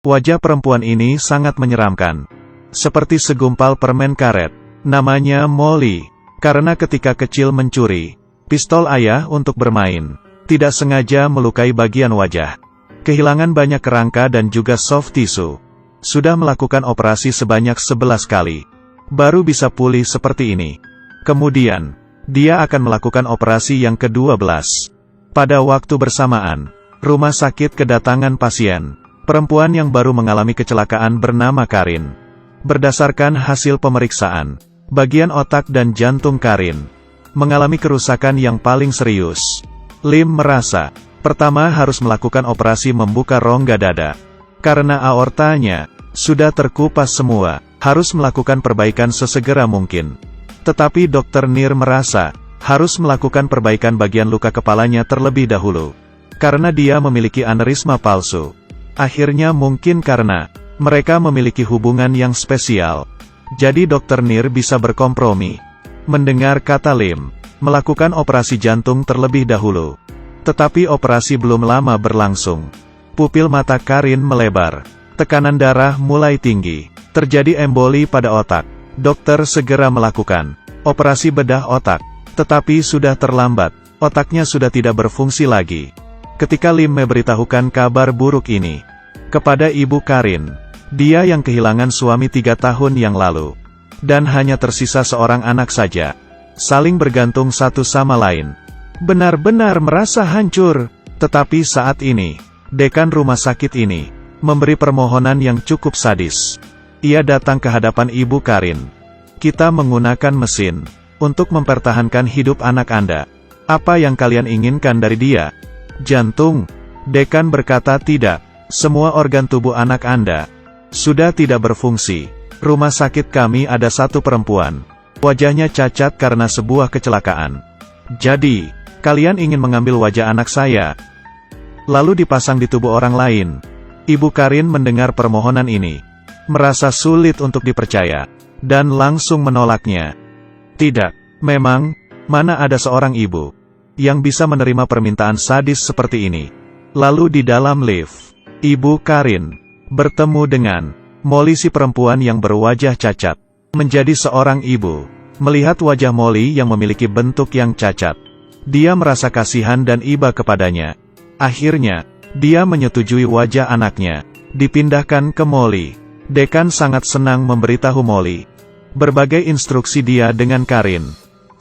Wajah perempuan ini sangat menyeramkan. Seperti segumpal permen karet. Namanya Molly. Karena ketika kecil mencuri pistol ayah untuk bermain, tidak sengaja melukai bagian wajah. Kehilangan banyak kerangka dan juga soft tissue. Sudah melakukan operasi sebanyak 11 kali. Baru bisa pulih seperti ini. Kemudian, dia akan melakukan operasi yang ke-12. Pada waktu bersamaan, rumah sakit kedatangan pasien. Perempuan yang baru mengalami kecelakaan bernama Karin. Berdasarkan hasil pemeriksaan, bagian otak dan jantung Karin mengalami kerusakan yang paling serius. Lim merasa, pertama harus melakukan operasi membuka rongga dada. Karena aortanya sudah terkupas semua, harus melakukan perbaikan sesegera mungkin. Tetapi Dr. Nir merasa, harus melakukan perbaikan bagian luka kepalanya terlebih dahulu. Karena dia memiliki aneurisma palsu. Akhirnya mungkin karena mereka memiliki hubungan yang spesial. Jadi Dr. Nir bisa berkompromi. Mendengar kata Lim, melakukan operasi jantung terlebih dahulu. Tetapi operasi belum lama berlangsung. Pupil mata Karin melebar. Tekanan darah mulai tinggi. Terjadi emboli pada otak. Dokter segera melakukan operasi bedah otak. Tetapi sudah terlambat. Otaknya sudah tidak berfungsi lagi. Ketika Lim memberitahukan kabar buruk ini kepada ibu Karin, dia yang kehilangan suami 3 tahun yang lalu, dan hanya tersisa seorang anak saja, saling bergantung satu sama lain, benar-benar merasa hancur. Tetapi saat ini, dekan rumah sakit ini memberi permohonan yang cukup sadis. Ia datang ke hadapan ibu Karin. Kita menggunakan mesin untuk mempertahankan hidup anak Anda. Apa yang kalian inginkan dari dia? Jantung? Dekan berkata tidak. Semua organ tubuh anak Anda sudah tidak berfungsi. Rumah sakit kami ada satu perempuan. Wajahnya cacat karena sebuah kecelakaan. Jadi, kalian ingin mengambil wajah anak saya, lalu dipasang di tubuh orang lain. Ibu Karin mendengar permohonan ini, merasa sulit untuk dipercaya, dan langsung menolaknya. Tidak, memang, mana ada seorang ibu yang bisa menerima permintaan sadis seperti ini. Lalu di dalam lift, Ibu Karin bertemu dengan Molly, si perempuan yang berwajah cacat. Menjadi seorang ibu, melihat wajah Molly yang memiliki bentuk yang cacat, dia merasa kasihan dan iba kepadanya. Akhirnya, dia menyetujui wajah anaknya dipindahkan ke Molly. Dekan sangat senang memberitahu Molly berbagai instruksi dia dengan Karin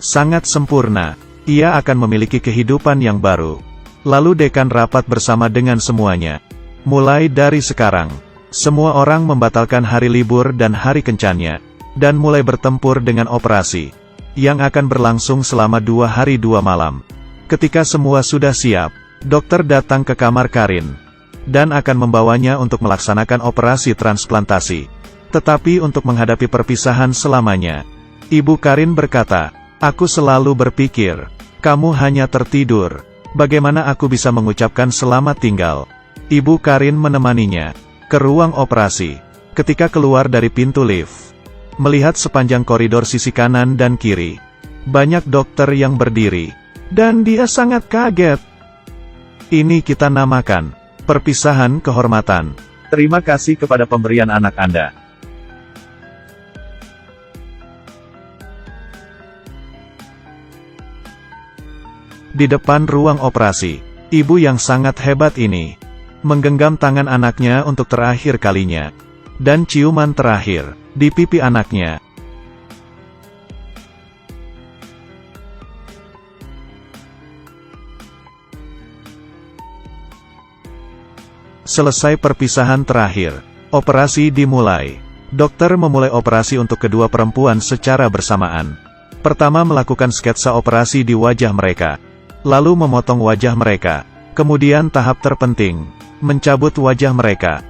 sangat sempurna. Ia akan memiliki kehidupan yang baru. Lalu dekan rapat bersama dengan semuanya. Mulai dari sekarang, semua orang membatalkan hari libur dan hari kencannya, dan mulai bertempur dengan operasi yang akan berlangsung selama 2 hari 2 malam. Ketika semua sudah siap, dokter datang ke kamar Karin dan akan membawanya untuk melaksanakan operasi transplantasi. Tetapi untuk menghadapi perpisahan selamanya, Ibu Karin berkata, "Aku selalu berpikir, kamu hanya tertidur. Bagaimana aku bisa mengucapkan selamat tinggal?" Ibu Karin menemaninya ke ruang operasi. Ketika keluar dari pintu lift, melihat sepanjang koridor sisi kanan dan kiri, banyak dokter yang berdiri, dan dia sangat kaget. Ini kita namakan perpisahan kehormatan. Terima kasih kepada pemberian anak Anda. Di depan ruang operasi, ibu yang sangat hebat ini menggenggam tangan anaknya untuk terakhir kalinya, dan ciuman terakhir di pipi anaknya. Selesai perpisahan terakhir, operasi dimulai. Dokter memulai operasi untuk kedua perempuan secara bersamaan. Pertama melakukan sketsa operasi di wajah mereka, lalu memotong wajah mereka. Kemudian tahap terpenting, mencabut wajah mereka.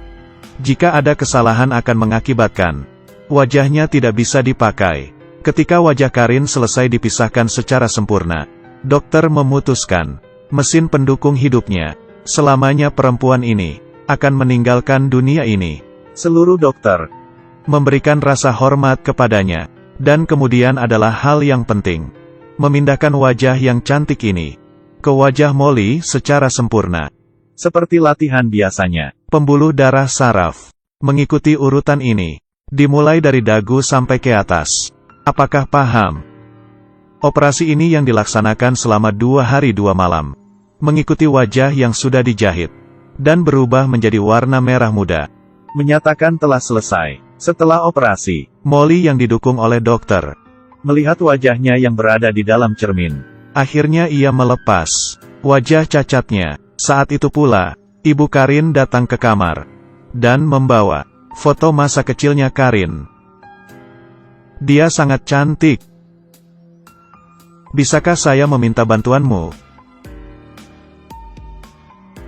Jika ada kesalahan akan mengakibatkan wajahnya tidak bisa dipakai. Ketika wajah Karin selesai dipisahkan secara sempurna, dokter memutuskan mesin pendukung hidupnya selamanya. Perempuan ini akan meninggalkan dunia ini. Seluruh dokter memberikan rasa hormat kepadanya, dan kemudian adalah hal yang penting, memindahkan wajah yang cantik ini ke wajah Molly secara sempurna. Seperti latihan biasanya, Pembuluh darah saraf. Mengikuti urutan ini. Dimulai dari dagu sampai ke atas. Apakah paham? Operasi ini yang dilaksanakan selama 2 hari 2 malam. Mengikuti wajah yang sudah dijahit. Dan berubah menjadi warna merah muda. Menyatakan telah selesai. Setelah operasi, Molly yang didukung oleh dokter. Melihat wajahnya yang berada di dalam cermin. Akhirnya ia melepas wajah cacatnya. Saat itu pula, Ibu Karin datang ke kamar. Dan membawa foto masa kecilnya Karin. Dia sangat cantik. Bisakah saya meminta bantuanmu?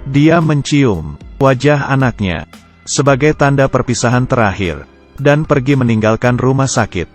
Dia mencium wajah anaknya sebagai tanda perpisahan terakhir dan pergi meninggalkan rumah sakit.